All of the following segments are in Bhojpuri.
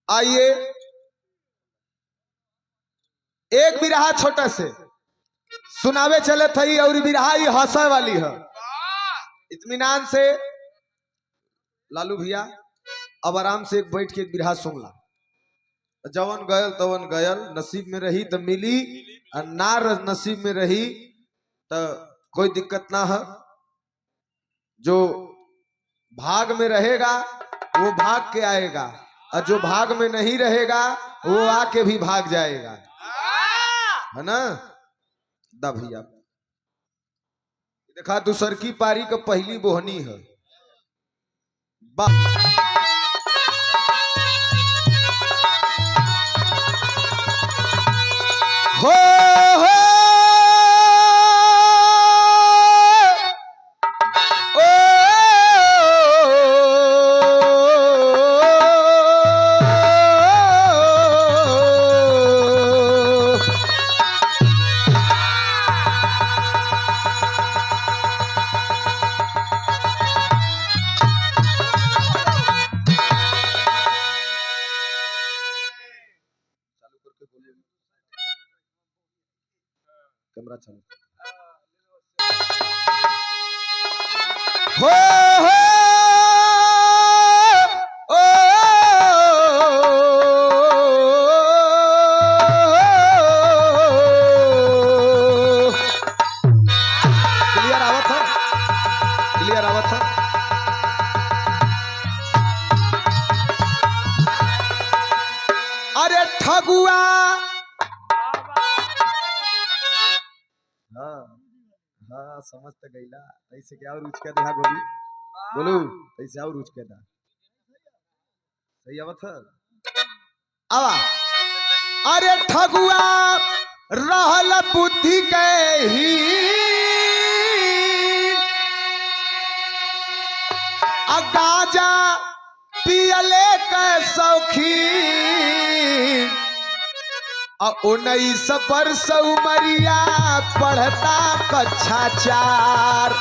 आइए एक बिरहा छोटा से सुनावे चले थी और बिरहा ही हंसे वाली है। इत्मीनान से लालू भैया अब आराम से एक बैठ के एक बिरहा सुन ला। जवन गयल तवन गयल, नसीब में रही तो मिली और ना नसीब में रही तो कोई दिक्कत ना है। जो भाग में रहेगा वो भाग के आएगा और जो भाग में नहीं रहेगा वो आके भी भाग जाएगा, है ना। दा भैया देखा दूसर की पारी का पहली बोहनी है। हो हो कैमरा चालू हो ओ क्लियर आवत है, क्लियर आवत है। अरे ठगुआ हाँ समझ तो गईला। ऐसे क्या और रुच के देखा गोली बोलू, ऐसे और रुच के दा सही आवत है। आवा अरे ठगुआ रहल बुद्धि के ही गाजा पियले के शौकीन 19 वर्ष उमरिया पढ़ता कक्षा 4।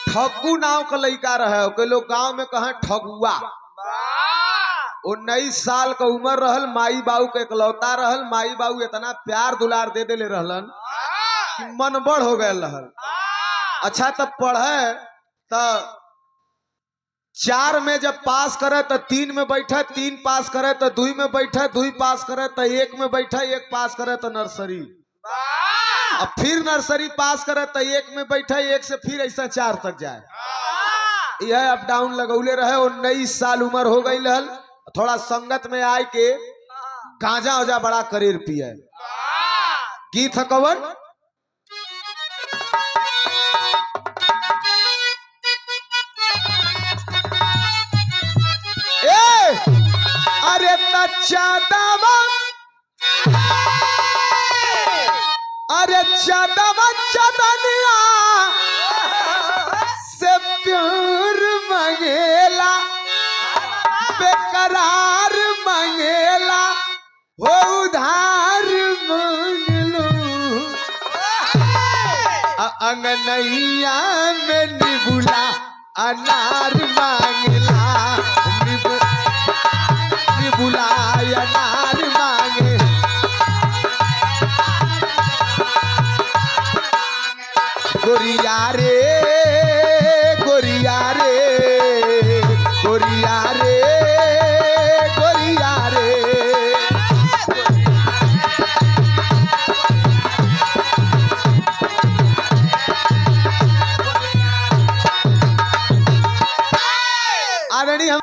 ठगू नाव का लड़का रहे, कोई लोग गांव में कहा ठगुआ। 19 साल का उम्र रहल, माई बाबू के इकलौता रहल। माई बाबू इतना प्यार दुलार दे देले रहलन कि मन बड़ हो गए रहल। अच्छा तब पढ़े तो 4 में जब पास करे तो 3 में बैठे, 3 पास करे तो 2 में बैठे, 2 पास करे तो 1 में बैठे, 1 पास करे तो नर्सरी, अब फिर नर्सरी पास करे तो 1 में बैठे, 1 से फिर ऐसा 4 तक जाए। यह अप डाउन लगौले रहे। 19 साल उम्र हो गई रहल। थोड़ा संगत में आए के गांजा उजा बड़ा करेर पिए। गीत कवन अरे चादवा, अरे चादवा चदनिया से प्यार मंगेला, बेकरार मंगेला, हो उधार मांग लो। अंगनैया में निबुला अनार मांगला, बुलाया नार मांगे। गोरिया रे गोरिया रे गोरिया रे गोरिया रे। हम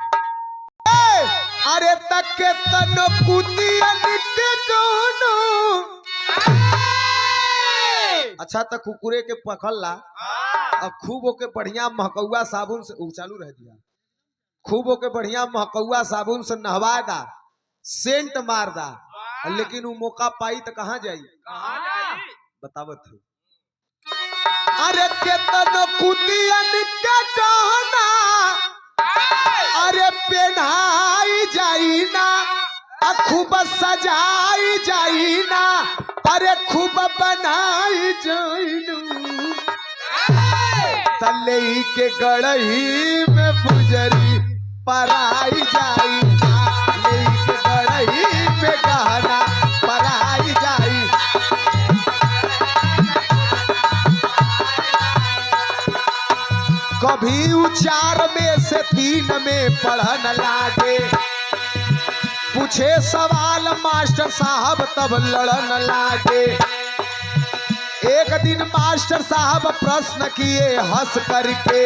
अरे तक के तनो कुतियन के दोनों। अच्छा तक कुकुरे के पकड़ला और खूब ओके बढ़िया महकौआ साबुन से चालू रह दिया, खूब ओके बढ़िया महकौआ साबुन से नहवा दा, सेंट मार दा, लेकिन वो मौका पाई तो कहाँ जाई, बतावत है। अरे के तनो कुतियन के दोनों अरे पेन्हाई जाई ना, खूब सजाई जाई ना, अरे खूब बनाई जोइलू तले के गड़ही में बुजरी पराई जाई तले के गड़ही में गहना पराई जाई। कभी उचार में से 3 में पढ़न लागे पूछे सवाल मास्टर साहब तब लड़न लागे। एक दिन मास्टर साहब प्रश्न किए हंस करके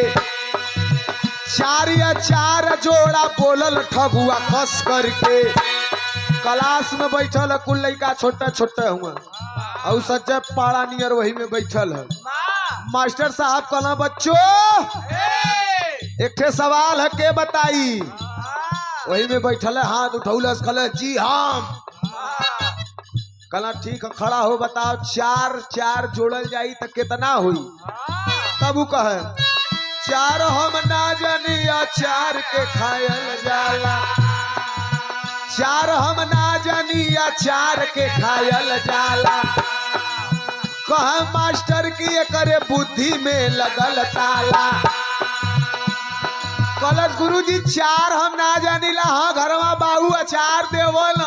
4 या 4 जोड़ा बोलल ठगुआ कस करके। क्लास में बैठल है कुल लड़का छोटा छोटा हुआ और सच्चे पाड़ा नियर वही में बैठल है। मास्टर साहब कहला बच्चों एक ठे सवाल है के बताई। वही में बैठल है हाथ उठौलस कहला जी हम। कहला ठीक है खड़ा हो बताओ 4 4 जोड़ल जाई तो कितना हुई। तब वो कहे 4 हम ना जानी या 4 के खायल जाला 4 हम ना जानी या 4 के खायल जाला। कहे मास्टर की करे बुद्धि में लगल ताला। कलश गुरुजी 4 हम ना जानीला हाँ घरवा बाबू अचार देवल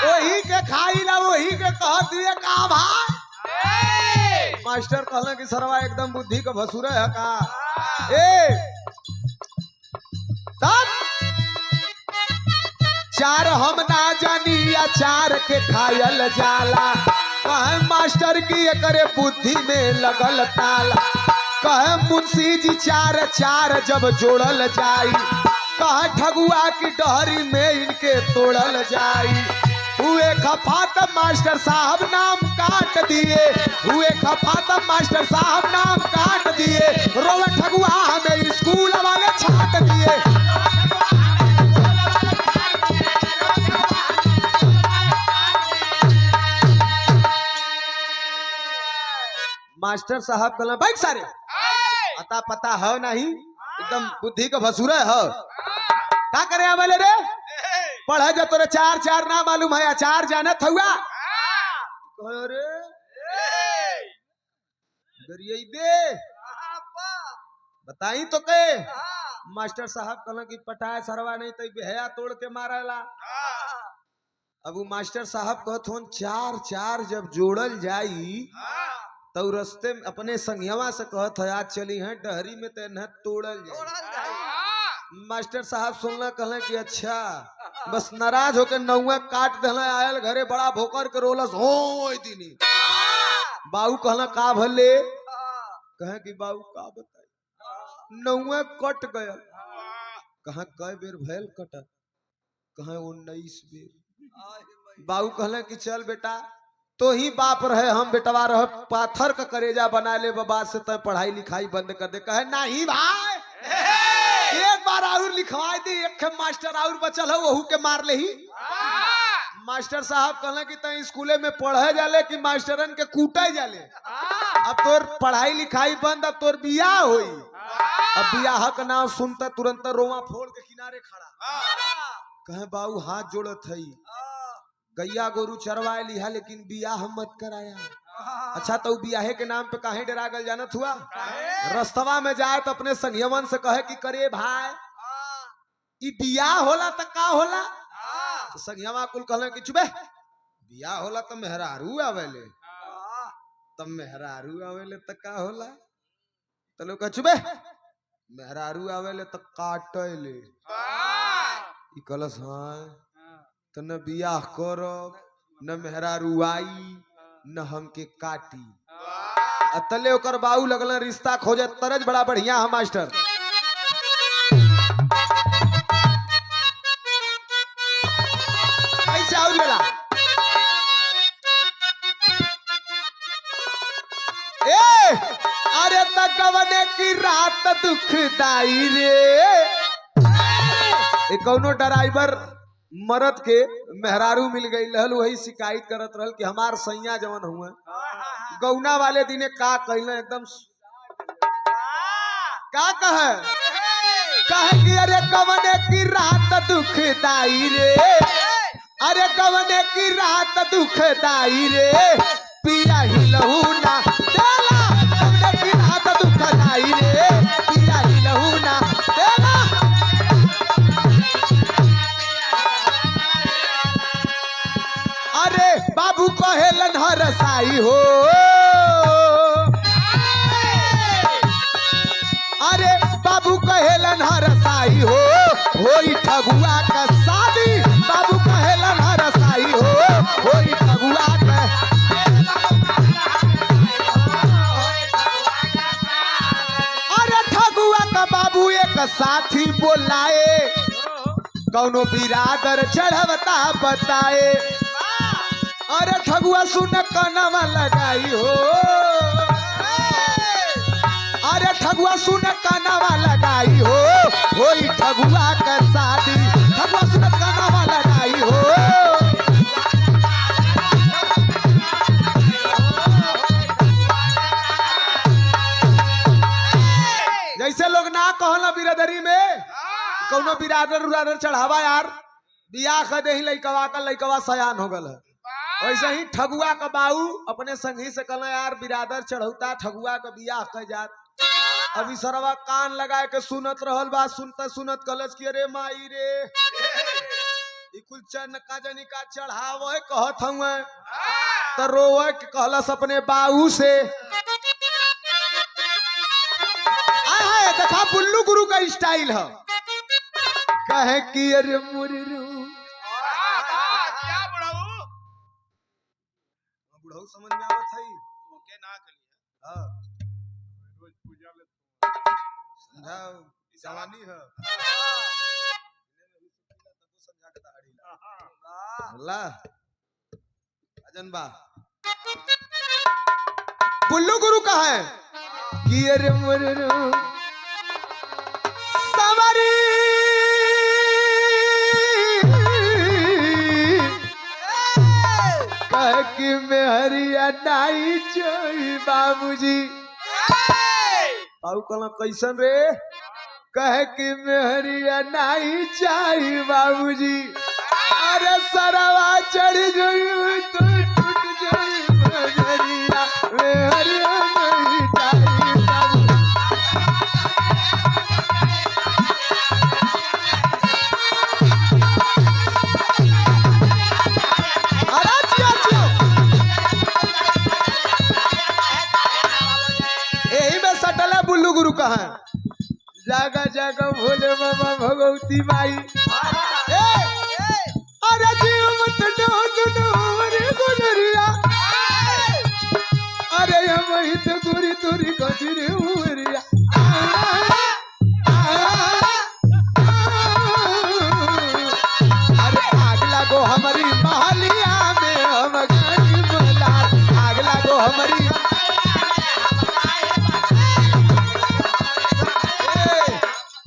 वही के खाईला वही के कह दिए का भाई। मास्टर कहला कि सरवा एकदम बुद्धि का भसुरे है का। ए तब 4 हम ना जानी या 4 के खायल जाला। कहे मास्टर की करे बुद्धि में लगल ताला। कहे मुंशी जी 4 4 जब जोड़ल जाई कहे ठगुआ की डहरी में इनके तोड़ल जाई। हुए खफा तब मास्टर साहब नाम काट दिए हुए खफा तब मास्टर साहब नाम काट दिए। रोवे ठगुआ हमें स्कूल वाले छाट दिए। मास्टर साहब कहला बैठ सारे अता पता है नहीं एकदम बुद्धि का भसुरा है क्या करे वाले रे पढ़े जब तोरे 4 4 ना मालूम है 4 जानत हुआ। अरे दरियाई बताई तो के। मास्टर साहब कहला कि पटाए सरवा नहीं तो बेहया तोड़ के मारेला। अब वो मास्टर साहब कहत होन 4 4 जब जोड़ल जाई तो रस्ते में अपने संगियावा से कहत है आज चली है डहरी में तेन तोड़ल जाए। मास्टर साहब सुनला कहले कि अच्छा बस नाराज होकर नौवा काट देला आयल घरे बड़ा भोकर के रोलस हो दिनी। बाऊ कहला का भले कहे कि बाऊ का बताई नौवा कट गया। कहा कई बेर भैल कटत कहे 19 बेर। बाऊ कहले कि चल बेटा तो ही बाप रहे हम बेटवा रह पाथर का करेजा बना ले बाबा से तय पढ़ाई लिखाई बंद कर दे। कहे नहीं भाई एक बार और लिखवा दी एक मास्टर और बचल है वहू के मार ले ही। मास्टर साहब कहले कि तय स्कूले में पढ़े जाले कि मास्टरन के कूटे जाले। अब तोर पढ़ाई लिखाई बंद अब तोर बियाह होई। अब बियाह का नाम सुनता तुरंत रोवा फोड़ के किनारे खड़ा कहे बाऊ हाथ जोड़त है गैया गोरू चरवाए लिहा लेकिन बियाह मत कराया। अच्छा तो बियाहे के नाम पे काहे डरा गल जानत हुआ। रस्तवा में जाए तो अपने संगियवन से कहे कि करे भाई ई बियाह होला त का होला। तो संगियवा कुल कहले कि चुबे बियाह होला तो मेहरारू आवेले तब मेहरारू आवेले त का होला। तो लोग कह चुबे मेहरारू आवेले त काटेले। ई कलस हां तो न बियाह करब न मेहरारू आई न हमके काटी। अतले ओकर बाऊ लगल रिश्ता खोजे तरज बड़ा बढ़िया है मास्टर। ऐसे और लेला ए अरे तकवने की रात दुखदाई रे। एक कौनो ड्राइवर मरद के मेहरारू मिल गई लहल वही शिकायत करत रहल कि हमार सैया जवन हुआ गौना वाले दिने का कहले एकदम का कहे कि अरे कवने की रात दुखदाई रे अरे कवने की रात दुखदाई रे पिया हिलहू ना देला कवने की रात दुखदाई रे पिया हिलहू ना देला। अरे बाबू कहेलन हरसाई हो अरे बाबू कहेलन हरसाई हो होई ठगुआ का शादी बाबू कहेलन हरसाई हो होई ठगुआ का। अरे ठगुआ का बाबू एक साथी बोलाए कौनो बिरादर चढ़वता बताए। अरे ठगुआ सुन कनवा लगाई हो अरे ठगुआ सुन कनवा लगाई हो होई ठगुआ का शादी ठगुआ सुन कनवा लगाई हो। जैसे लोग ना कहला बिरादरी में कौनो बिरादर उरादर चढ़ावा यार बियाह कर दे लइकवा का लइकवा सयान हो गल है वैसे ही ठगुआ का बाऊ अपने संगी से कहला यार बिरादर चढ़ौता ठगुआ का बियाह कर जात। अभी सरवा कान लगा के सुनत रहल बा सुनता सुनत कलच की अरे माई रे ई कुल चनका जनी का चढ़ावे कहत हूं त रोवे के कहलस अपने बाऊ से। आय हाय देखा बुल्लू गुरु का स्टाइल है कहे कि अरे मुररू बुढ़ऊ समझ में आवत है ओके ना कलिया हां रोज पूजा में समझाओ जवानी है समझा के दाढ़ी ला अजन बा बुल्लू गुरु का है कि अरे मुररू सवारी कह कि मैं हरिया नाई चोई बाबूजी बाबू कहला कैसन रे कह कि मैं हरिया नाई चाही बाबूजी। अरे सरवा चढ़ गई तो टूट गई बजरिया मैं हरिया नाई चाही बाबूजी। बुल्लू गुरु का है जागा जागा भोले बाबा भगवती माई अरे जीव मत डो रे गुजरिया अरे हम ही तो गोरी तोरी गजरे हुरिया। अरे आग लागो हमारी महलिया में हम गनी बोला आग लागो हमारी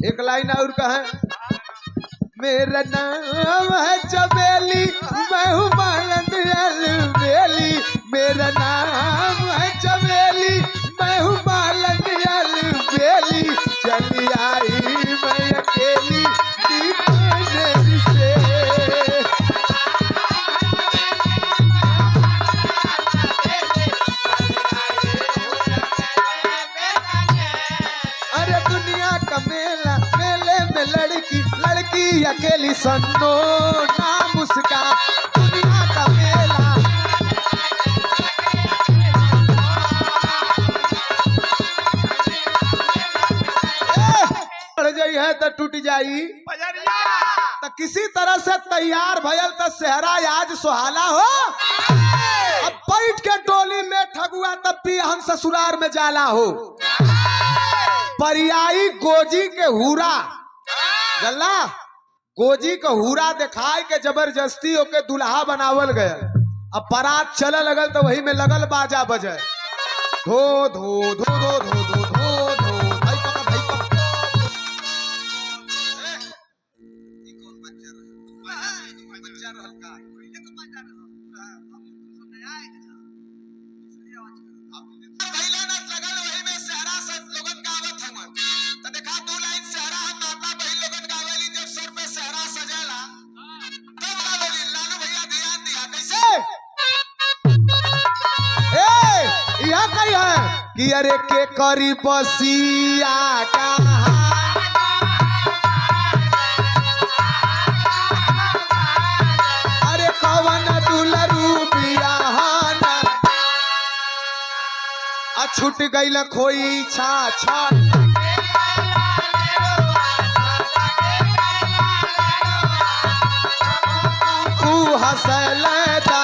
एक लाइन और कहा मेरा नाम है चमेली मैं हूँ मालन अलबेली मेरा नाम है चमेली मैं हूँ मालन अलबेली चली आई मैं अकेली दीवाने से। अरे दुनिया का मेला मेले में लड़की अकेली सन्नो ना मुस्का दुनिया का मेला बढ़ जाई है तो टूट जाई तो किसी तरह से तैयार भयल तो सेहरा आज सुहाला हो। अब बैठ के टोली में ठगुआ तब भी हम ससुराल में जाला हो परियाई गोजी के हुरा गल्ला गोजी के हुरा दिखाई के जबरदस्ती ओके दुल्हा बनावल गया। अब बारात चले लगल तो वही में लगल बाजा बजे धो धो धो धो धो धो धो धो भाई पका भाई पका बच्चा रहल का पहले ना लगल वही में सहरा सब लोगन गावत हवन त देखा दो लाइन सहरा हम माता बहन लोगन गावेली जब सर पे सहरा सजेला तब गावेली लालू कि अरे के करी बसिया कहा अरे कवन दुलरू बियाहना आ छूट गईल खोई छा छा हसलता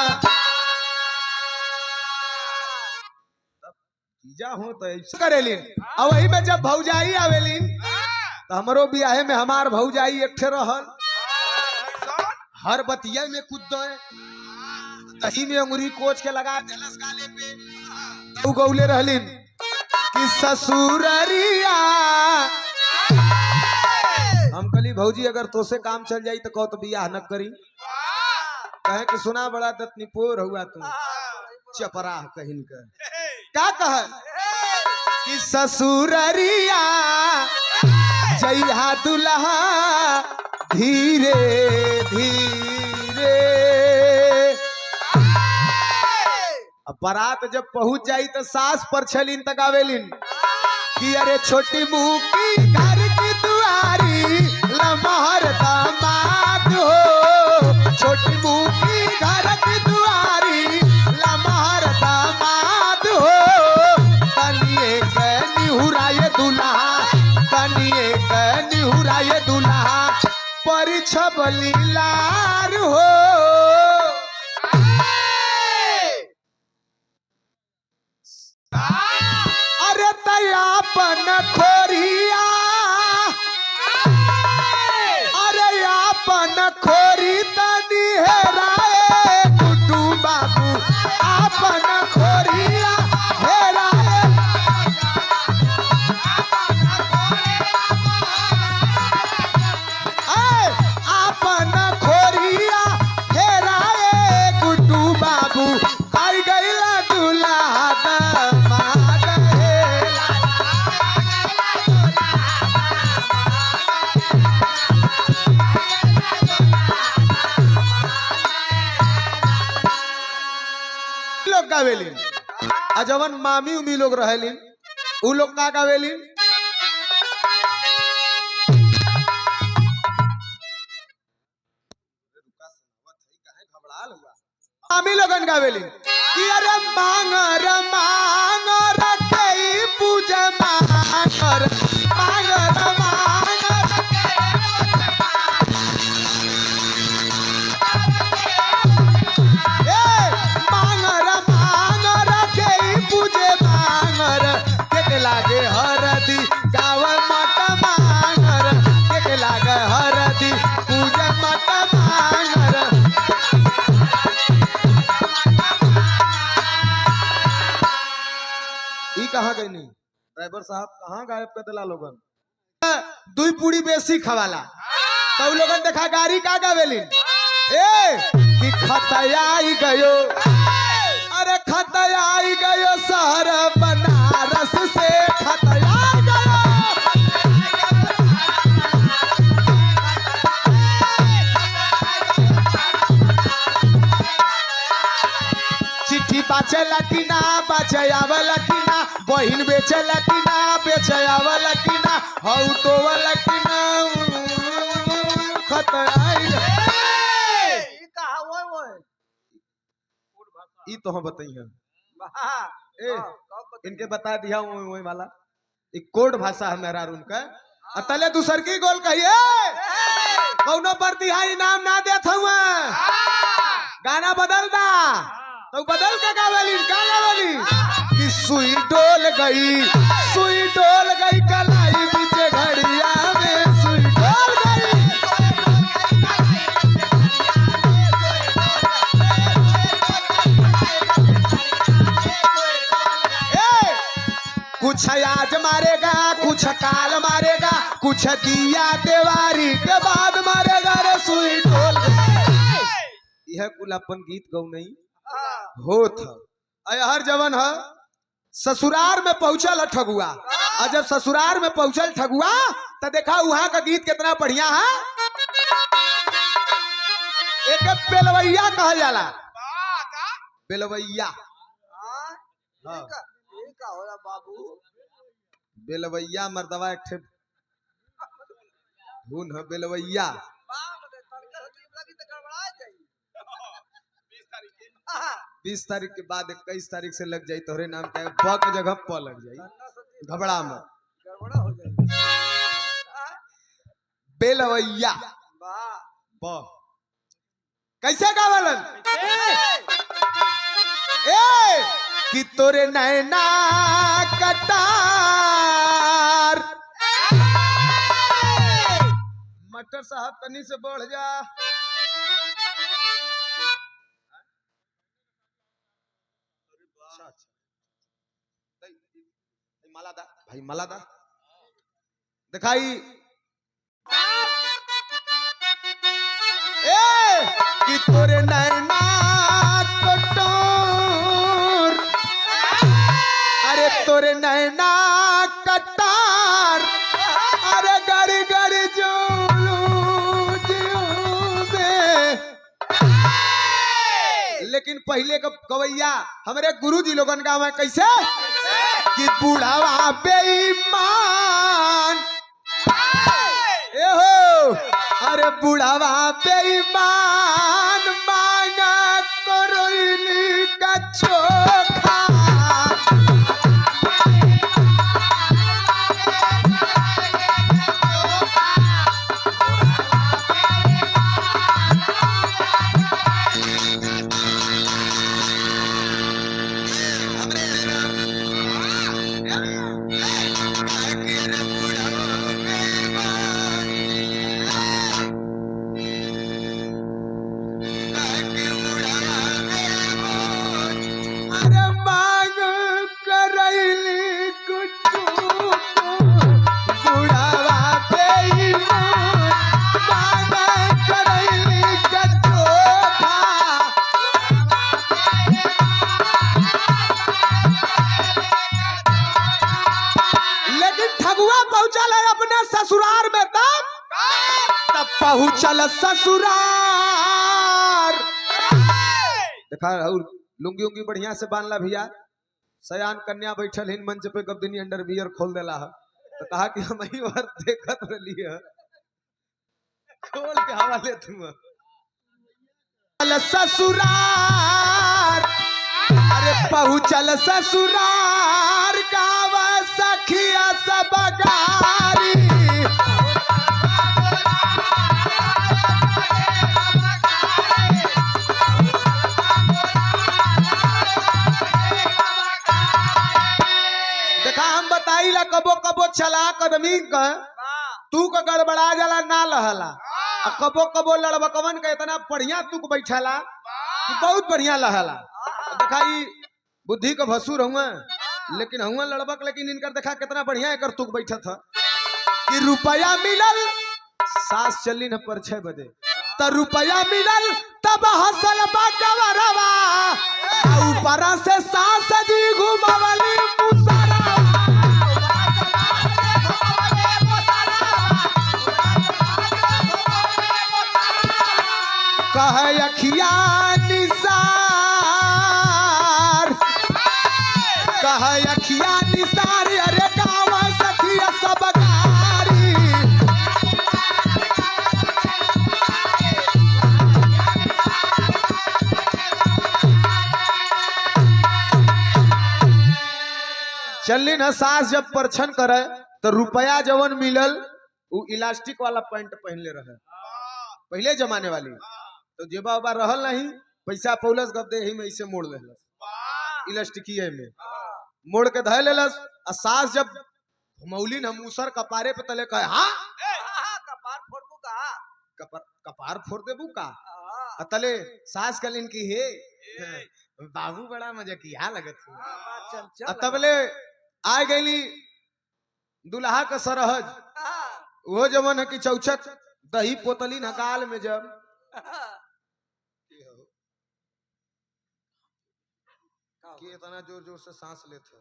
जीजा हूं तो ऐसा करेलिन और वही में जब भौजाई आवेलिन तो हमरो बियाहे में हमार भौजाई एक ठे रहल हर बतिया में कूद दही में अंगुरी कोच के लगा देलस गाले पे तू गौले रहलिन कि ससुररिया हम कली भौजी अगर तोसे काम चल जाई तो कहो तो बियाह न करी कहे कि सुना बड़ा दत्नीपोर हुआ तुम चपरा कहिन कर क्या कह कि ससुररिया जइहा दुल्हा धीरे धीरे अब बारात जब पहुंच जाई तो सास पर छलिन तक आवेलिन कि अरे छोटी मुँह की घर की दुआरी लमहर दामाद हो छोटी मुँह की घर की दुआरी लमहर दामाद हो तनिए निहुराए दुल्हा तनिए निहुराए दुल्हा पर छबली लार हो अरे तयापन खोरिया अरे आपन खोरी तनी हेराए गुड्डू बाबू आपन खोरिया हेराए आपन खोरिया हेराए गुड्डू बाबू आई गईला दूल्हा गावेलिन आ जवन मामी उमी लोग रहेलिन उ लोग का गावेलिन मामी लोगन गावेलिन कि अरे मांगर मांगर के पूजा मांगर मांगर मांगर लागे हरदी गावल मट मांगर के लागे हरदी पूजा मट मांगर ई कहां गई नहीं ड्राइवर साहब कहां गायब कर देला लोगन दुई पूरी बेसी खवाला तो लोगन देखा गाड़ी का गावेलिन कि खतयाई गयो अरे खतयाई गयो शहर बनारस से खतयाई गयो चिट्ठी बाचला कि ना बाचयावला कि ना बहिन बेचला कि ना बेचयावला कि ना हौ तो वाला कि ना खतयाई ई तो हम बताइए इनके बता दिया वही वाला एक कोड भाषा है मेरा उनका अतले दूसर की गोल कहिए कौनो पर दिहाई नाम ना देत हुआ गाना बदल दा तो बदल के गावली का गावली कि सुई डोल गई कलाई बीचे घड़िया में सुई डोल गई कुछ आज मारेगा कुछ काल मारेगा कुछ दिया देवारी के बाद मारेगा रे सुई ढोल यह कुल अपन गीत गौ नहीं होत हर जवन है ससुराल में पहुंचल है ठगुआ और जब ससुराल में पहुंचल ठगुआ तो देखा वहां का गीत कितना बढ़िया है एक बेलवैया कहल जाला बेलवैया का होला बाबू? बेलवैया मर्दवा एक ठे धुन है बेलवैया। बाप रे तड़का से टीम लगी तो गड़बड़ा जाई। 20 तारीख के बाद 21 तारीख से लग जाई तोहरे नाम के प के जगह प लग जाई। घबरा मत। गड़बड़ा हो जाई। बेलवैया वाह प कैसे गावलन ए कि तोरे नैना कटार मटर साहब तनी से बढ़ जा। मालादा भाई मालादा दिखाई ए कि तोरे नैना कटोर अरे तोरे नैना कटार अरे गड़ी गड़ी जोलू जियोबे। लेकिन पहले का कवैया हमारे गुरुजी लोगन का मैं कैसे कि बुढ़ावा बेईमान एहो अरे बुढ़ावा बेईमान मांगा करोली का चोखा। अरे मांग करैली कुछ बुढ़ावा बेईमान मांग करैली का चोखा। लेकिन ठगुआ पहुंचल है अपने ससुराल में तब पहुंचल ससुराल। देखा और लुंगी उंगी बढ़िया से बांधला भैया। सयान कन्या बैठल हिन मंच पे गब्दिनी अंडरवियर खोल देला है तो कहा कि हम ही बार देखत रही है खोल के हवा ले तू ससुराल। अरे पहुंचल ससुराल गाँव सखिया सब गारी। देखा हम बताइला कबो कबो चला कदमी का तू का गड़बड़ा जाला ना लहला और कबो कबो लड़बकवन का इतना बढ़िया तू को बैठला कि बहुत बढ़िया लहला। देखा ई बुद्धि का भसूर हुआ लेकिन हुआ लड़बक लेकिन इनकर देखा कितना बढ़िया एकर तुक बैठत है कि रुपया मिलल सास चली न पर 6 बजे त रुपया मिलल तब हसल बागवरवा ऊपरा से सास जी घुमावली मुसरा। कहे अखिया निसार कहे अखिया निसार अरे गाँव सखिया सब गारी। चली न सास जब परछन करे तो रुपया जवन मिलल वो इलास्टिक वाला पैंट पहनले रहे पहले जमाने वाली तो जेबा उबा रहल नहीं पैसा पौलस गप दे ही में इसे मोड़ लेलस इलास्टिकिए में मोड़ के धय लेलस आ सास जब घुमौली न मूसर कपारे पे तले कहे हाँ कपार फोड़बू का कपार फोड़ देबू का तले सास कलिन की हे बाबू बड़ा मजाकिया लगत है। तबले आ गईली दुल्हा का सरहज वो जवन है कि चौचक दही पोतली न गाल में जब कि इतना जोर जोर से सांस लेते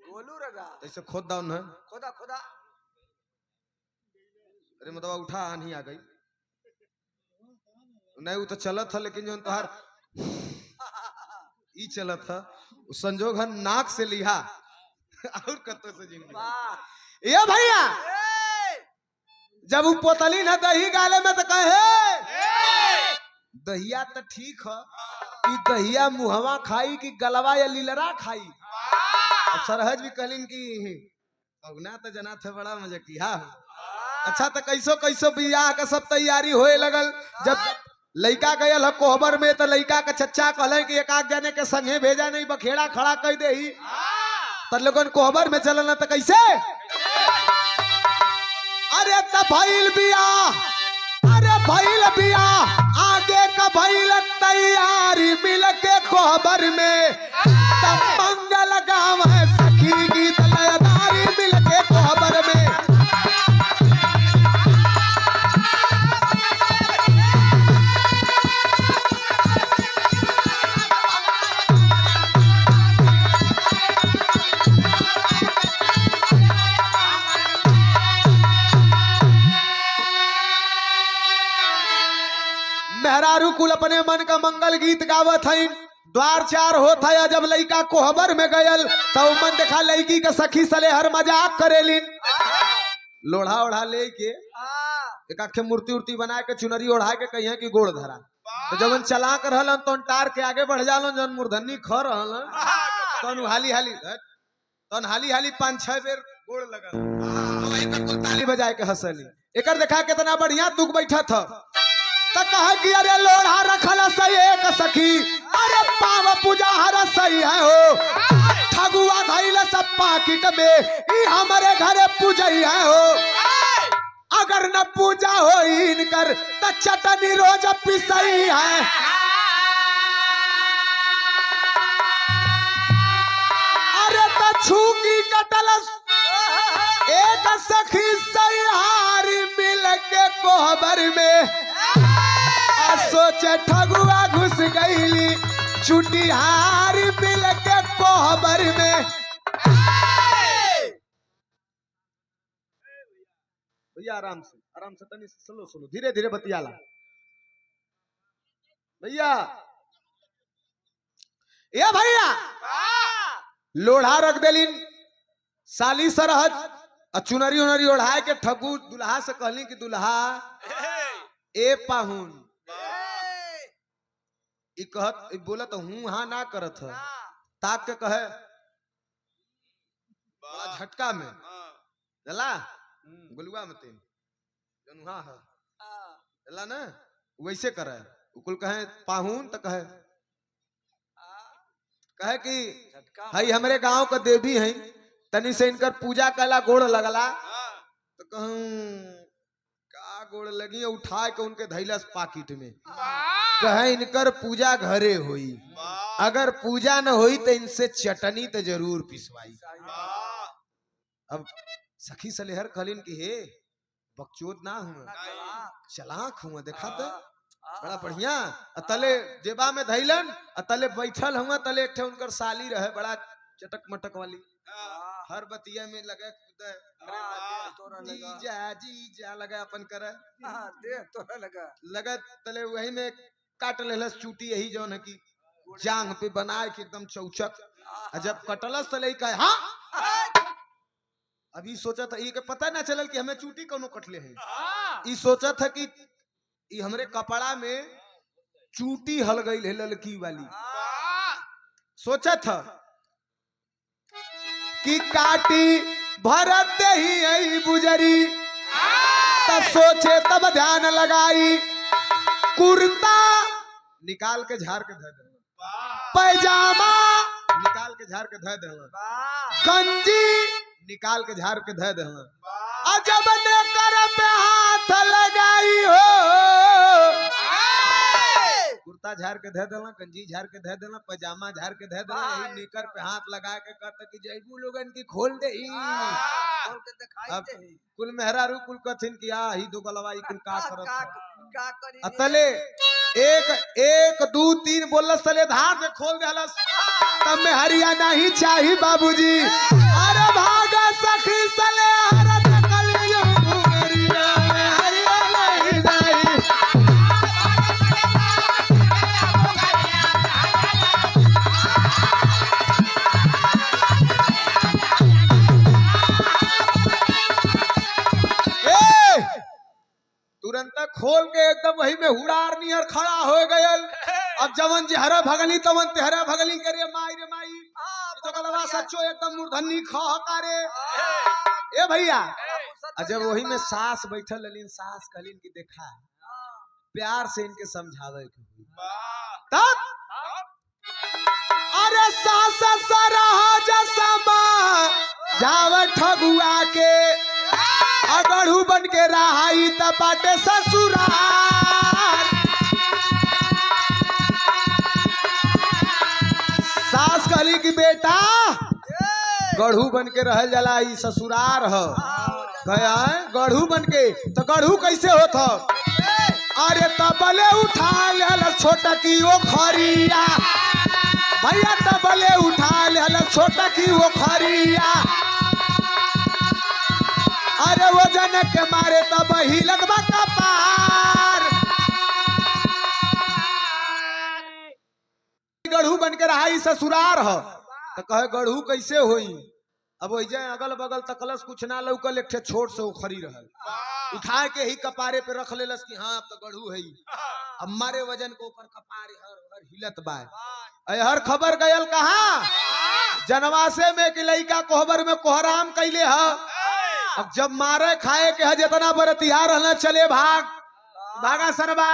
गोलू रगा ऐसे खोद दाउन है खोदा खोदा अरे मतलब उठा आनी आ गई नहीं वो तो चलत था लेकिन जो तोहार ई चलत था संजोग है नाक से लिहा और कतो से जिंदगी वाह ये भैया ए जब वो पोतली न दही गाले में तो कहे दहिया तो ठीक है कि दहिया मुहवा खाई कि गलवा या लीलरा खाई। अब सरहज भी कहलिन कि अगना तो जना थे बड़ा मजा किया हो। अच्छा तो कैसो कैसो बियाह का सब तैयारी होए लगल। जब लड़का गयल है कोहबर में तो लड़का का चच्चा कहले कि एक आध जने के संगे भेजा नहीं बखेड़ा खड़ा कर दे ही तर लोगन कोहबर में चलना तो कैसे अरे तब भइल बियाह अरे भइल बियाह आगे का भइल तैयारी मिल के कोहबर में तब मंगल गाँव है सखी गीत लयदारी मिल के कोहबर में। मेहरारू कुल अपने मन का मंगल गीत गावत हईन। द्वार चार होत है जब लड़का कोहबर में गयल तो मन देखा लड़की के सखी सले हर मजाक करेलिन। लोढ़ा ओढ़ा लेके एक आखे मूर्ति उर्ति बना के चुनरी ओढ़ा के कहिए कि गोड़ धरा तो जब चला कर रहलन तो टार के आगे बढ़ जालन जन मूर्धनी ख रहलन तन हाली हाली तन हाली हाली 5-6 बेर गोड़ लगल वही पर कुल ताली बजाए के हंसली। एकर देखा कितना बढ़िया दुख बैठा था तो कहा कि अरे लोढ़ा रखल सही एक सखी अरे पाव पूजा हर सही है हो ठगुआ धैल सब पाकिट में ई हमारे घरे पूजई है हो अगर न पूजा हो इनकर तो चटनी रोज पिसई है। अरे तो छूकी कटल एक सखी सही हारी मिल के कोहबर में सोचे ठगुआ घुस गईली चुटिहारी मिल के कोहबर में। भैया आराम से तनी स्लो स्लो धीरे धीरे बतियाला भैया। ये भैया लोढ़ा रख देलिन साली सरहज चुनरी उनरी ओढ़ाए के ठगू दुल्हा से कहली कि दुल्हा ए पाहुन ई कहत बोलत हूँ हाँ ना करत है ताक के कहे बड़ा झटका में चला गुलुआ में तेन जनुहा है चला ना वैसे करे उकुल कहे पाहुन तो कहे कि हई हमरे गांव का देवी है तनी से इनकर पूजा कला गोड़ लगला तो कहूं का गोड़ लगी उठा के उनके धैलस पाकिट में कहे इनकर पूजा घरे होई अगर पूजा न होई तो इनसे चटनी तो जरूर पिसवाई। अब सखी सलेहर कहलिन कि हे बकचोद ना हुआ चलाक हुआ देखा तो बड़ा बढ़िया तले जेबा में धैलन तले बैठल हुआ तले एक उनकर साली रहे बड़ा चटक मटक वाली हर बतिया में लगे जीजा लगा अपन करे लगा तले वही में काट लेलस चूटी यही जौन है कि जांग पे बनाए के एकदम चौचक जब कटलस तले कहे हाँ अभी सोचा था ये पता ना चलल कि हमें चूटी कोनो कटले है ये सोचा था कि ये हमरे कपड़ा में चूटी हल गई है ललकी वाली सोचा था कि काटी भरत ही आई बुजरी तब सोचे तब ध्यान लगाई कुर्ता निकाल के झाड़ के धर देना पैजामा निकाल के झाड़ के धर देना गंजी निकाल के झाड़ के धर देना अजब ने कर पे हाथ लगाई हो कुर्ता झाड़ के धर देना गंजी झाड़ के धर देना पैजामा झाड़ के धर देना यही निकर पे हाथ लगा के कहता कि जयबू लोगन की खोल दे अब कुल मेहरारू कुल कथिन किया ही दो गलवाई कुल का करत अतले 1 2 3 बोलस तले धार से खोल देलस तब में हरियाणा ही चाहिए बाबूजी अरे भागा सखी सले हर कलियो हरियाणा ही चाहिए नियर खड़ा हो गयल। अब जवन जी हरा भगली तवन तेहरा भगली करे माई रे माई। तो गलवा सच्चो एकदम मूर्धनी खहकारे। ए भैया जब वही में सास बैठल ललीन, सास कहलीन कि देखा प्यार से इनके समझावे के हुई। तब अरे सास सरहा जसमा जाव ठगुआ के अगढ़ू बन के रहाई त बाटे ससुराल। सास कहली कि बेटा गढ़ू बन के रहल जाला, ई ससुरार ह। गया गढ़ू बन के तो गढ़ू कैसे होत ह? अरे तबले उठा लेल छोटा की ओ खरिया भैया, तबले उठा लेल छोटा की ओ खरिया। अरे वो जन के मारे तब हिलत बा कपार। गढ़ू बन के रहा ससुरार ह। तो कहे गढ़ू कैसे होई? अब वही अगल बगल तकलस कुछ ना लौकल, एक छोट से उखरी रहल, उठा के ही कपारे पे रख लेलस कि हाँ अब तो गढ़ू है। अब मारे वजन को ऊपर कपारे हर हिलत बा। हर खबर गयल कहा जनवासे में कि लइका कोहबर में कोहराम कैले ह। अब जब मारे खाए के है जितना बरतिहार रहना चले भागा सरबा।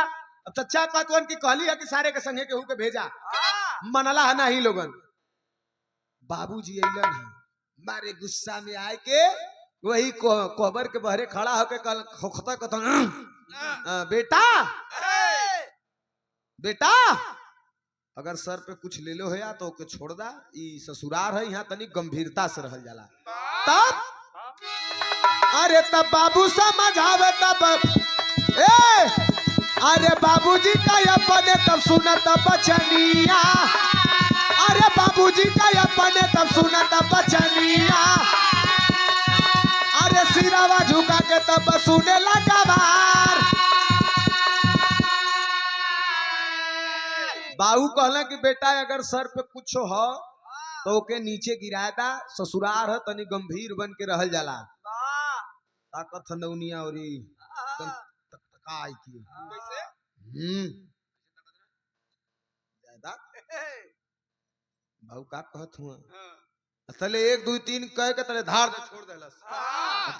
अब चच्चा कतवन की कहली है कि सारे के संगे केहू के भेजा, मनला है नहीं लोगन। बाबूजी अइलन है, मारे गुस्सा में आए के वही कोहबर के बहरे खड़ा होके कल खोखता कथन बेटा बेटा अगर सर पे कुछ ले लो है या तो ओके छोड़ दा, ई ससुरार है, यहाँ तनी गंभीरता से रहल जाला। तब अरे तब बाबू समझावे तब अरे बाबूजी का अपने तब सुनत बचनिया। अरे बाबूजी का अपने तब सुनत बचनिया। अरे सिरावा झुका के तब सुने लगा बार। बाबू कहला कि बेटा अगर सर पे कुछ हो तो ओके नीचे गिराया था, ससुरार है तनी गंभीर बन के रहल जाला। ताकत नौनिया और तकाई की भाऊ का कहत हुआ तले 1 2 3 कह के तले धार दे छोड़ देलस।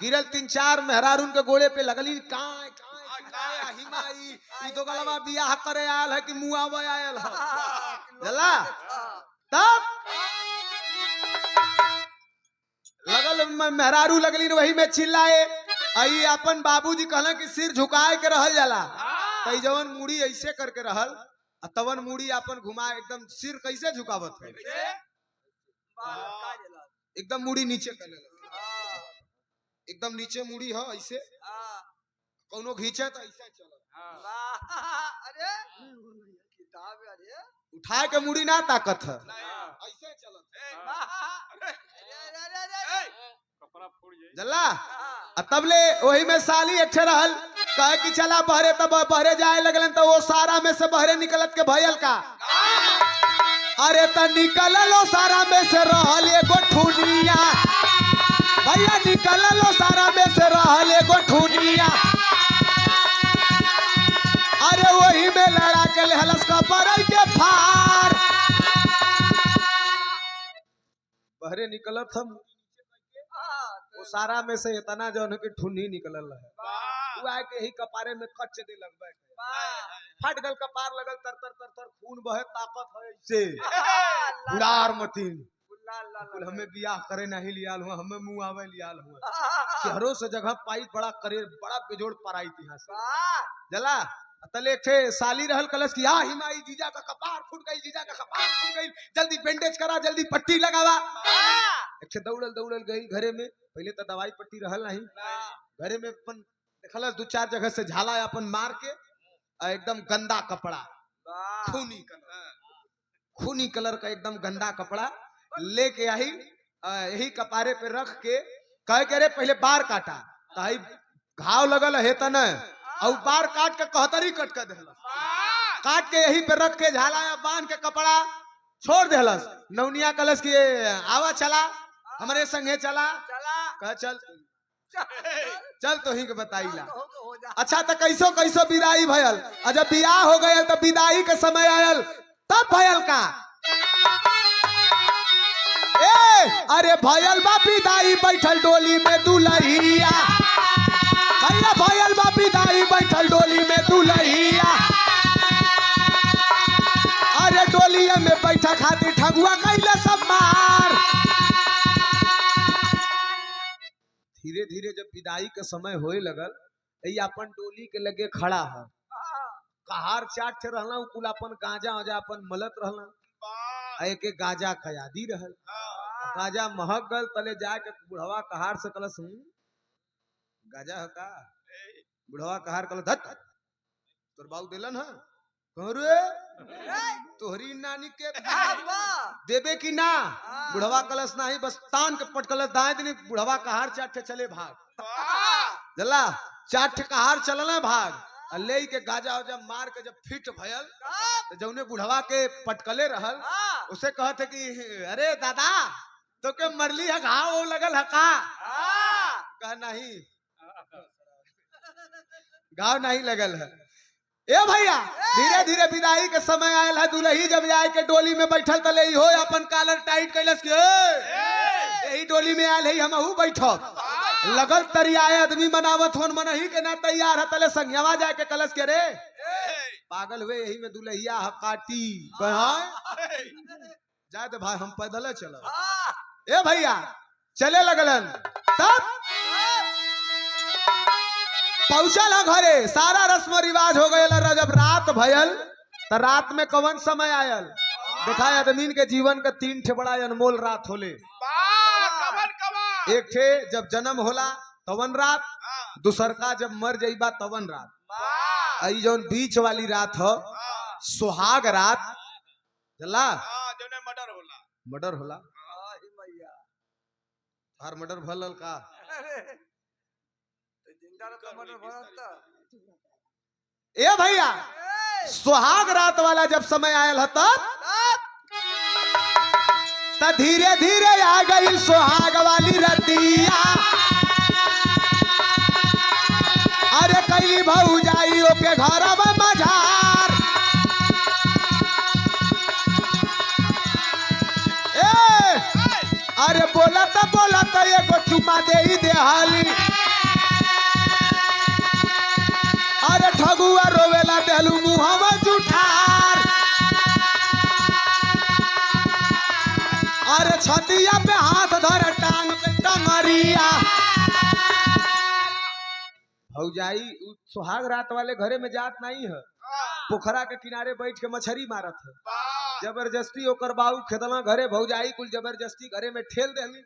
गिरल 3 4 मेहरारून के गोड़े पे लगली काय काय काय हिमाई। ई तो गलवा बियाह करे आयल है कि मुआवे आयल है जला। तब लगल मेहरारू लगली वही में चिल्लाए। आई अपन बाबूजी कहला कि सिर झुकाए के रहल जाला। कई जवन मुड़ी ऐसे करके रहल, तवन मुड़ी अपन घुमा एकदम सिर कैसे झुकावत है, एकदम मुड़ी नीचे कर लेला, एकदम नीचे मुड़ी हो ऐसे कोनो घींचे तो ऐसे चलो। अरे किताब अरे उठा के मुड़ी ना ताकत है, ऐसे चलत जल्ला। तबले वही में साली एक रहल, कहे कि चला बहरे, तब बहरे जाए लगलन तो वो सारा में से बहरे निकलत के भयल का। अरे त निकललो सारा में से रहल एगो ठुनिया भैया, निकललो सारा में से रहल एगो ठुनिया। अरे वही में लड़ा के लेहलस का बरई के फार। बहरे निकलत हम वो सारा में से इतना जो कि ठुनी निकलल है, वो आके ही कपारे में कच दे लगबे, फट गल कपार लगल, तर तर तर तर खून बहे, ताकत है ऐसे बुढ़ार मतीन। हमें बियाह करे नहीं लियाल हुआ, हमें मुंह आवे लियाल हुआ, शहरों से जगह पाई बड़ा करे, बड़ा बेजोड़ पराई थी यहाँ से जला। तले थे साली रहल कलश की आ हिमाई जीजा का कपार फूट गई, जीजा का कपार फूट गई, जल्दी बैंडेज करा, जल्दी पट्टी लगावा। एक दौड़ल दौड़ल गई घरे में, पहले तो दवाई पट्टी रहल नहीं, घरे में अपन देखलस 2 4 जगह से झाला अपन मार के एकदम गंदा कपड़ा, खूनी कलर का एकदम गंदा कपड़ा लेके आई, यही कपारे पे रख के कह के रे पहले बार काटा, ताई घाव लगल है त न, और बार काट के कहतरी कट कर देलस, काट के यही पे रख के झाला बांध के कपड़ा छोड़ देलस। नौनिया कलश की आवा चला हमारे संगे चला, कह चल चल तो ही के बताईला। तो हो जा। अच्छा तो कैसो कैसो विदाई भयल, और जब बियाह हो गयल तब विदाई के समय आयल तब भयल का अरे भयल बा विदाई बैठल डोली में दुल्हिया, भैया भयल बा विदाई बैठल डोली में दुल्हिया, अरे डोलिया में बैठा खातिर ठगुआ कैले सब मार। धीरे धीरे जब विदाई के समय होए लगल ये अपन डोली के लगे खड़ा है, कहार चाट से रहला कुल अपन गांजा वजा अपन मलत रहला, एक गांजा खयादी रहल, गांजा महक गल तले जाके बुढ़वा कहार से कलस गांजा है का, बुढ़वा कहार कल धत तोर बाबू दिलन है रे तोहरी नानी के देबे की ना, बुढ़वा कलश नहीं बस तान के पटकलस दाएं दिन बुढ़वा कहार चाट के चले भाग, जल्ला चाट कहार चलना भाग, ले के गाजा वाजा मार के जब फिट भयल तो जौने बुढ़वा के पटकले रहल उसे कहते कि अरे दादा तो के मरली है घाव वो लगल है का, कहा नहीं घाव नहीं लगल है। ए भैया धीरे धीरे विदाई के समय आयल है, दुल्ही जब जाए के डोली में बैठल तले हो अपन कॉलर टाइट कैलस के यही डोली में आयल है हमहू बैठब, लगल तरियाए आदमी मनावत होन मनही के ना तैयार है तले संगवा जाए के कलश के रे पागल हुए यही में दुल्हिया काटी जाए तो भाई हम पैदल चल। ए भैया चले लगलन तब पहुंचल है घरे, सारा रस्म रिवाज हो गयल, जब रात भयल तो रात में कवन समय आयल देखा आदमी के जीवन का तीन ठे बड़ा अनमोल रात होले, एक ठे जब जन्म होला तवन रात, दूसर का जब मर जाइबा तवन रात, आई जौन बीच वाली रात हो सुहाग रात जला मर्डर होला हर मर्डर भलल का ए भैया सुहाग रात वाला जब समय आयल है तब धीरे धीरे आ गई सुहाग वाली रतिया, अरे कैली भौजाइयों के घर में मजार, अरे बोलत एगो चुमा दे ही देहाली, अरे ठगुआ रोवेला देलू मुहवा जुठार, अरे छतिया पे हाथ धर टांग पे टंगरिया। भौजाई सुहाग रात वाले घरे में जात नहीं है, पोखरा के किनारे बैठ के मछली मारत है, जबरदस्ती ओकर बाबू खेदला घरे भौजाई कुल जबरदस्ती घरे में ठेल देली,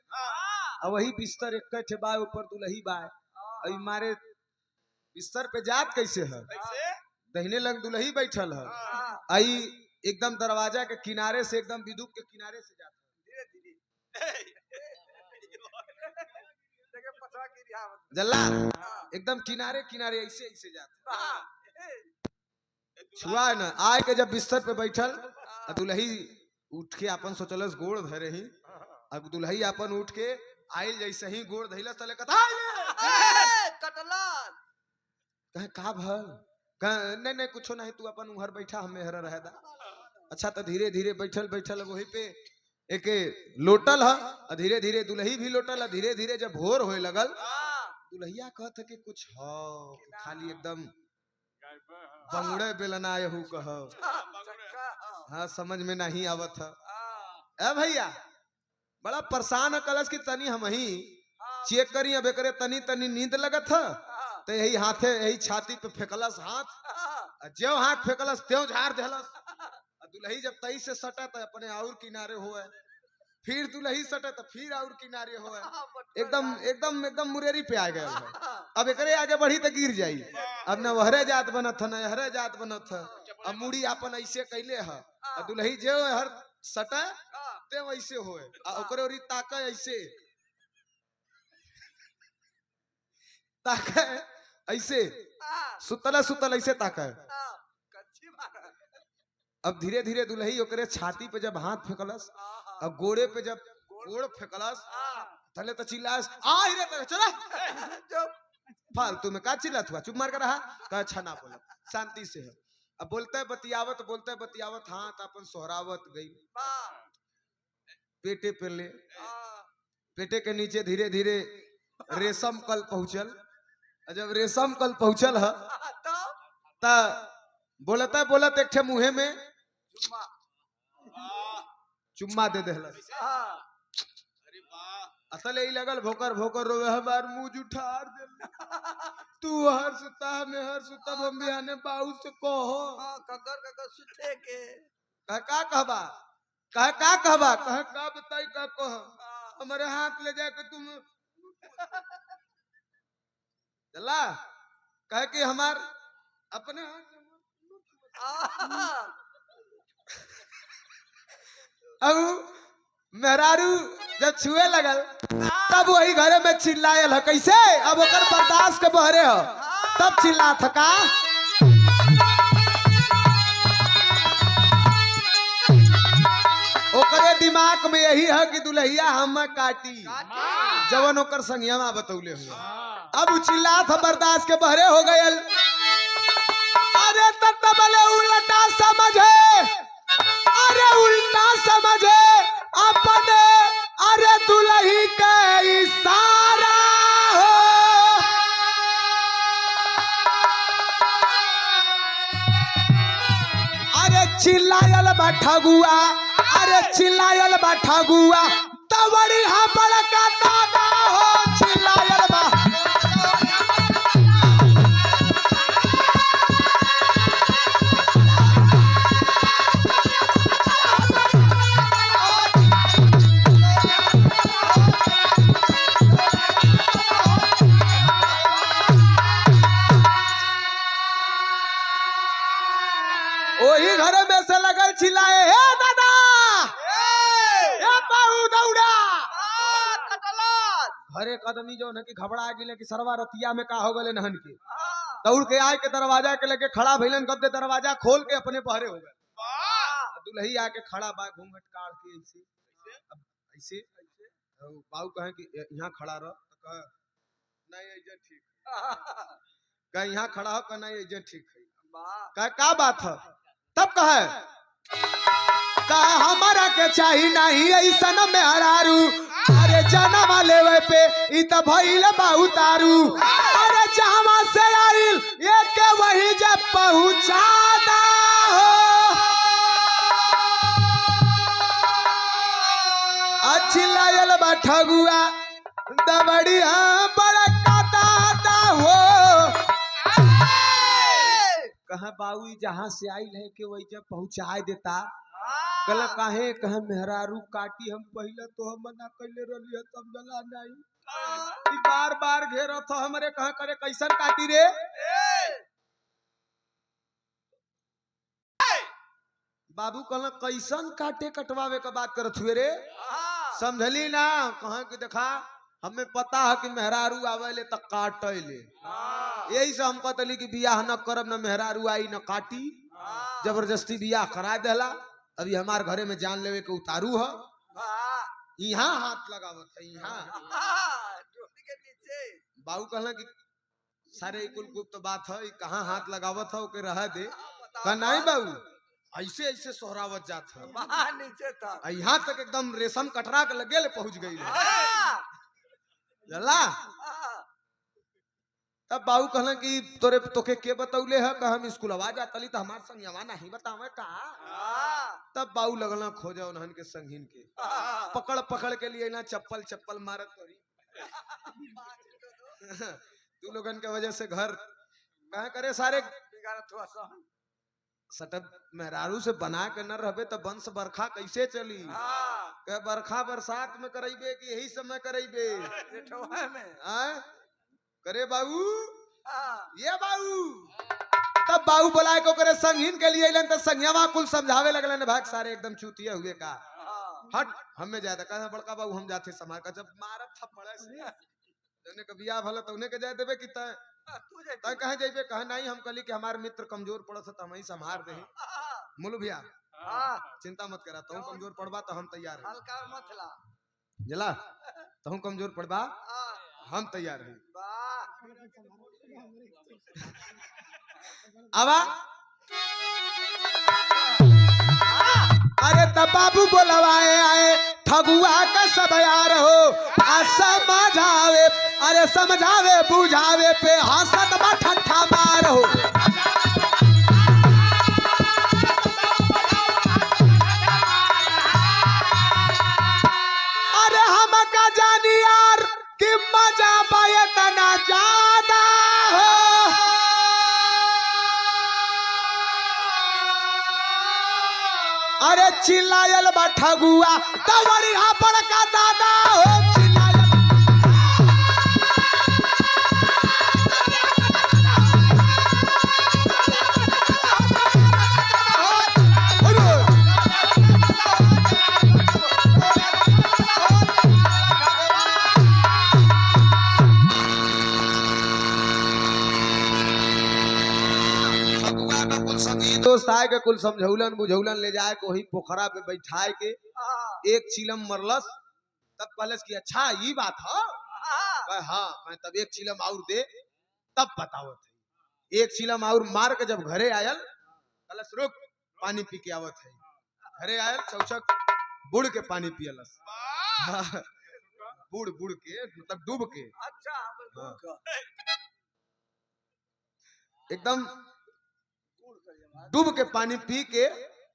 और वही बिस्तर एक ठे बा ऊपर दुलही बा, अभी मारे बिस्तर पे जात कैसे है, दहिने लग दुलही बैठल है, आई एकदम दरवाजा के किनारे से एकदम विदुक के किनारे से जाता जल्ला एकदम किनारे किनारे ऐसे ऐसे जाता छुआ न आए के जब बिस्तर पे बैठल दुलही उठ के अपन सोचलस गोड़ धरे ही, अब दुलही अपन उठ के आइल जैसे ही गोड़ धैलस तले कथा कहे का भल नहीं नहीं कुछो नहीं तू अपन उहर बैठा हमें हर रह दा। अच्छा तो धीरे धीरे बैठल बैठल वही पे एक लोटल है, धीरे धीरे दुलही भी लोटल है, धीरे धीरे जब भोर होए लगल दुलहिया कहत कि कुछ हो खाली एकदम बंगड़े बेलना यहू कह हाँ समझ में नहीं आवत है। ए भैया बड़ा परेशान कलश की तनी हम ही चेक करी अब करे तनी तनी नींद लगत है, तो यही हाथे यही छाती पे फेंकलस हाथ, जो हाथ फेंकलस त्यों झाड़ देलस, दुलही जब तई से सटा तो अपने और किनारे होए, फिर दुलही सटे तो फिर और किनारे होए, एकदम एकदम एकदम मुरेरी पे आ गए है। अब एकरे आगे बढ़ी तो गिर जाई, अब न वहरे जात बनत न हरे जात बनत, अब मुड़ी अपन ऐसे कैले है, दुलही जो हर सटे ते वैसे होए, ओकरे ओरी ताका ऐसे ताका ऐसे सुतला सुतल ऐसे ताका। अब धीरे धीरे दुलही ओकरे छाती पे जब हाथ फेंकलस और गोड़े पे जब गोड़ फेंकलस तले तो चिल्लास आ ही रे तेरे चला चुप फालतू में का चिल्लात हुआ चुप मार कर रहा कहा अच्छा ना बोला शांति से है अब बोलता है बतियावत हाँ तो अपन सोहरावत गई वाह पेटे पे ले हाँ पेटे के नीचे धीरे धीरे रेशम कल पहुंचल और जब रेशम कल पहुंचल है तो ता बोलत एक ठे मुहे में चुम्मा चुम्मा दे देहलस हाँ असल यही लगल भोकर भोकर रोवे हमार मुंह जुठार दे तू हर सुता हम बिहाने बाऊ से कहो हाँ कगर सुते के कह का कहबा कह का बताई का कह हमारे हाथ ले जाके तुम चला कह कि हमार अपने हाथ अब मेहरारू जब छुए लगल तब वही घरे में चिल्लायल है कैसे अब ओकर बर्दाश्त के बहरे हो तब चिल्ला थका ओकरे दिमाग में यही है कि दुल्हिया हम काटी जवन ओकर संगिया बतौले हुए अब चिल्ला था बर्दाश्त के बहरे हो गयल अरे तबले उल्टा समझे अपने अरे दुल्ही के इशारा हो अरे चिल्लायल बैठा गुआ तबड़ी हाँ बड़का दादा हो चिल्लायल बा वही घर में से लगल चिल्लाए हे दादा हे बाहू दौड़ा घरे कदमी जो है कि घबरा गिले कि सरवा रतिया में का हो गले नहन के दौड़ के आए के दरवाजा के लगे खड़ा भइलन गद्दे दरवाजा खोल के अपने बहरे हो गए दुल्ही आके खड़ा बा घूंघट काट के ऐसे बाबू कहे कि यहाँ खड़ा रह तो कह नहीं ऐसे ठीक कह यहाँ खड़ा हो कह नहीं ऐसे ठीक है कह का बात है तब कह हमारा के चाही नहीं ऐसन में हरारू अरे जन्म लेवे पे इ त भइल बाहु तारू अरे जहां से आइल ये के वही जब पहुंचादा हो अच्छी लायल बा ठगुआ दबड़िया बड़का दादा हो कहा बाऊ जहां से आइल है के वही जब पहुंचा देता कल काहे कहे मेहरारू काटी हम पहले तो हम मना कैले रहली है तब जला नहीं बार बार घेरो था हमरे कहा करे कैसन काटी रे बाबू कहला कैसन काटे कटवावे का बात करत हुए रे समझली ना कहा कि देखा हमें पता है कि मेहरारू आवेले त काटले यही से हम कहतली कि बियाह न करब न मेहरारू आई न काटी जबरदस्ती बियाह करा देला अभी हमार घरे में जान लेवे के उतारू है यहाँ हाथ लगावत है यहाँ बाबू कहला कि सारे कुल गुप्त बात है कहाँ हाथ लगावत है ओके रह दे कहा नहीं बाबू ऐसे ऐसे सोहरावत जात है यहाँ तक एकदम रेशम कटरा के लगे पहुंच गई जला तब बाबू कहला कि तोरे तोके के बतौले है कि हम स्कूल आवाज आतली तो हमार संग यवा नहीं बतावे का तब बाबू लगला खोजा उन्हन के संगीन के पकड़ पकड़ के लिए ना चप्पल चप्पल मारत तोरी तू लोगन के वजह से घर कहा करे सारे सटब मेहरारू से बना के न रहबे तो वंश बरखा कैसे चली कह बरखा बरसात में करेबे कि यही समय करेबे करे बाबू ये बाबू तब बाबू बुलाए को करे संगीन के लिए तो संज्ञावा कुल समझावे लगलन भाग सारे एकदम चूतिया हुए का हट हमें ज्यादा कहा बड़का बाबू हम जाते समार का जब मारत थप्पड़े से जने के बियाह भला तौने के जाए देबे कि तय कहे जाइबे कहे नहीं हम कहली कि हमार मित्र कमजोर पड़त त हम ही संभार दे मुल भैया चिंता मत करा तुम कमजोर पड़बा तो हम तैयार है जला तुम कमजोर पड़बा हाँ, हम तैयार है वाह, आवा अरे तब बाबू बोलवाए आए ठगुआ का सब यार हो आ समझावे अरे समझावे बुझावे पे हंसत बा ठट्ठा मार हो अरे हम का जानी यार कि मजा पाए तना ज्यादा हो अरे चिल्लायल बा ठगुआ तवरिया बड़का दादा हो चिल्लायल दोस्त आए के कुल समझौलन बुझौलन ले जाए के वही पोखरा पे बैठाए के हाँ, एक चिलम मरलस तब कहलस कि अच्छा ये बात है हाँ, कहे, हाँ मैं तब एक चिलम और दे तब बतावत है एक चिलम और मार के जब घरे आयल कहलस रुक पानी पी के आवत है घरे आयल चौचक बुड़ के पानी पियलस हाँ, बुड़ बुड़ के मतलब डूब के अच्छा, हमर हाँ। गुड़ का, एकदम गुड़ का जमात, डूब के पानी पी के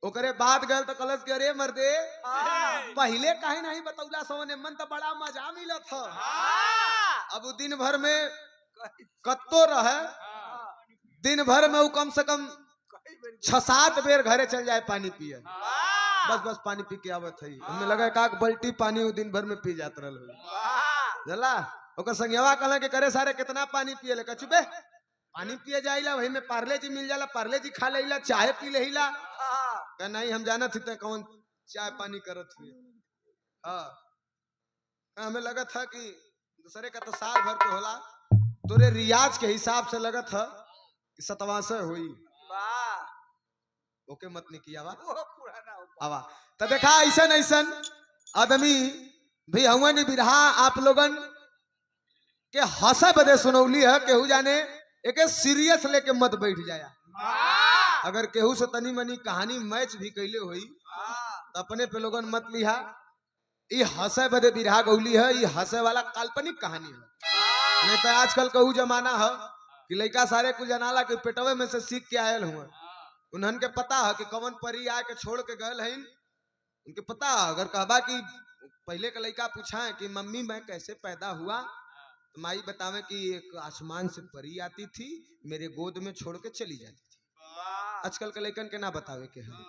ओकरे बाद गल तो कलश के अरे मर्दे हाँ, पहले काहे नहीं बतौला सोने मन तो बड़ा मजा मिलत था हाँ, अब वो दिन भर में कहीं, कत्तो रहे हाँ, दिन भर में वो कम से कम कहीं बेरी, 6-7 बेर घरे चल जाए पानी पिए वाह, बस बस पानी पी के आवत है हमें लगा का बल्टी पानी वो दिन भर में पी जात रहल वाह, जला ओकर संगवा कहला के करे सारे कितना पानी पिए ले कचुबे पानी पिए जाइला वही में पार्ले जी मिल जाला पार्ले जी खा लेला चाय पी लेला हाँ, कहा नहीं हम जाना थी कौन चाय पानी करत हुए हाँ हमें लगा था कि दूसरे का तो साल भर के होला तोरे रियाज के हिसाब से लगा था कि 27 हुई वाह, ओके मत नहीं किया वा वो पुराना हो, आवा तो देखा ऐसन ऐसन आदमी भी हुआ नहीं बिरहा आप लोगन के हंसा बदे सुनौली है केहू जाने एक सीरियस लेके मत बैठ जाया वाह, अगर केहू से तनी मनी कहानी मैच भी कैले हुई वाह, तो अपने पे लोगन मत लिहा ये हंसे बदे बिरहा गौली है ये हंसे वाला काल्पनिक कहानी है नहीं तो आजकल कहू जमाना है कि लड़का सारे कुछ जनाला के पेटवे में से सीख के आयल हुआ उन्हन के पता है कि कवन परी आके छोड़ के गए हैं उनके पता है अगर कहबा कि पहले का लड़का पूछा है कि मम्मी मैं कैसे पैदा हुआ तो माई बतावे कि एक आसमान से परी आती थी मेरे गोद में छोड़ के चली जाती थी वाह, आजकल के लड़कन के ना बतावे के है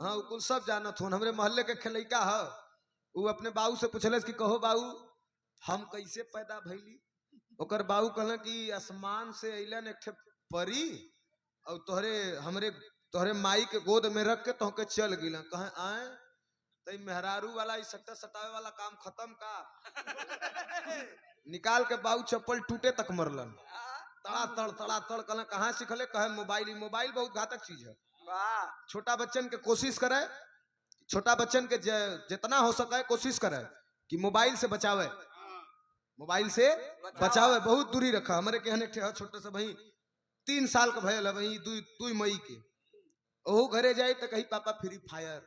हाँ कुल सब जानत हो हमरे मोहल्ले के खेलैका है वो अपने बाबू से पूछलस कि कहो बाबू हम कैसे पैदा भइली ओकर बाबू कहलन कि आसमान से अइलन एक ठे परी और तोहरे माई के गोद में रख के तोहके चल गिला कहे आए तई मेहरारू वाला इस सट्टा सटावे वाला काम खत्म का निकाल के बाबू चप्पल टूटे तक मरलन तड़ा तड़ कहलन कहाँ सीखले कहे मोबाइल मोबाइल बहुत घातक चीज है वाह, छोटा बच्चन के कोशिश करे छोटा बच्चन के जितना हो सके कोशिश करे कि मोबाइल से बचावे मोबाइल से बचावे बहुत दूरी रखा हमारे के हने छोटे से भाई 3 साल का भयल है वही 2 मई के ओहू घरे जाए तो कहीं पापा फ्री फायर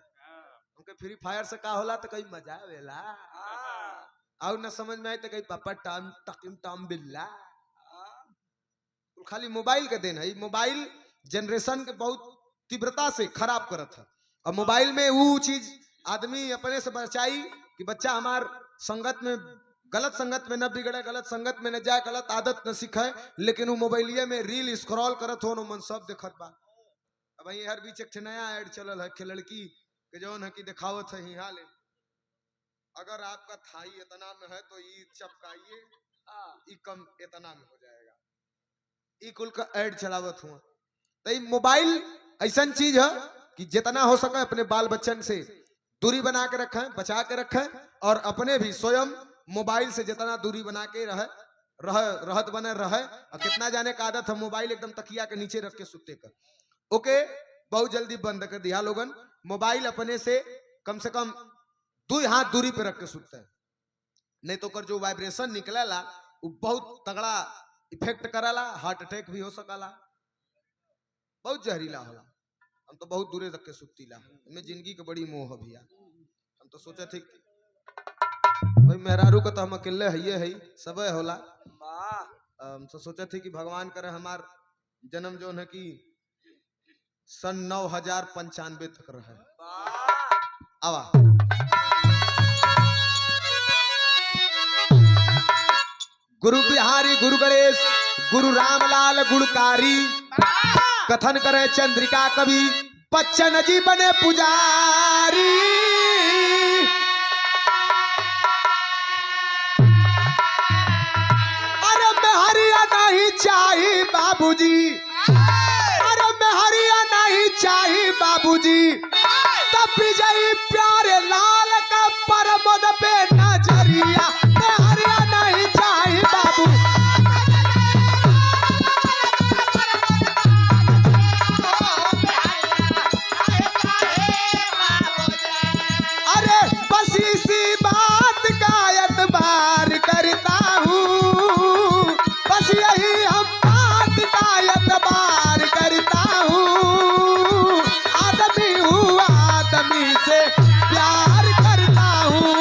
उनके फ्री फायर से का होला तो कहीं मजा आवेला हाँ, और न समझ में आए तो कहीं पापा टाम टकिम टाम बिल्ला हाँ, खाली मोबाइल के देन है मोबाइल जनरेशन के बहुत तीव्रता से खराब करत है और मोबाइल में वो चीज आदमी अपने से बचाई कि बच्चा हमार संगत में गलत संगत में न बिगड़े गलत संगत में न जाए गलत आदत न सीखे लेकिन वो मोबाइलिया में रील स्क्रॉल करत हो मन सब देखत बा अब वही हर बीच एक नया ऐड चलल है लड़की के जौन है कि दिखावत है यहाँ ले अगर आपका थाई इतना में है तो ये चपकाइए हाँ, ई कम इतना में हो जाएगा ई कुल का ऐड चलावत हुआ तो मोबाइल ऐसा चीज है कि जितना हो सके अपने बाल बच्चन से दूरी बना के रखें बचा के रखें और अपने भी स्वयं मोबाइल से जितना दूरी बना के रहत बने रहे और कितना जाने का आदत है मोबाइल एकदम तकिया के नीचे रख के सुते कर ओके बहुत जल्दी बंद कर दिया लोगन मोबाइल अपने से कम 2 हाथ दूरी पे रख के सुते हैं नहीं तो कर जो वाइब्रेशन निकलेला वो बहुत तगड़ा इफेक्ट करला, हार्ट अटैक भी हो सकला, बहुत जहरीला होला। हम तो बहुत दूरे तक के सुतीला, हमें जिंदगी के बड़ी मोह भैया। हम तो सोचे थे भाई मेहरारू का तो हम अकेले है सब होला। वाह हम तो सोचे थे कि भगवान करे हमार जन्म जो है कि सन 9095 तक रहे। वाह आवा गुरु बिहारी गुरु गणेश गुरु रामलाल गुणकारी, कथन करे चंद्रिका कवि बच्चन जी बने पुजारी। अरे मेहरिया नहीं चाहिए बाबूजी, अरे मेहरिया नहीं चाहिए बाबूजी, तब विजयी प्यारे लाल का परमद पे नजरिया। मेहरिया नहीं चाहिए बाबू, अरे बस इसी बात का एतबार करता हूँ, बस यही हम बात का एतबार करता हूँ। आदमी हूँ आदमी से प्यार करता हूँ।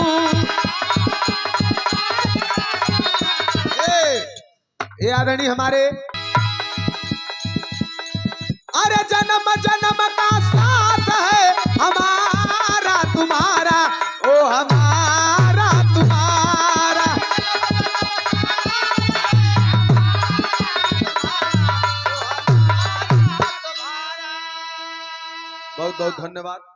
ये आदरणीय हमारे, अरे जन्म जन्म का साथ है हमारा तुम्हारा, ओ हमारा तुम्हारा। बहुत बहुत धन्यवाद।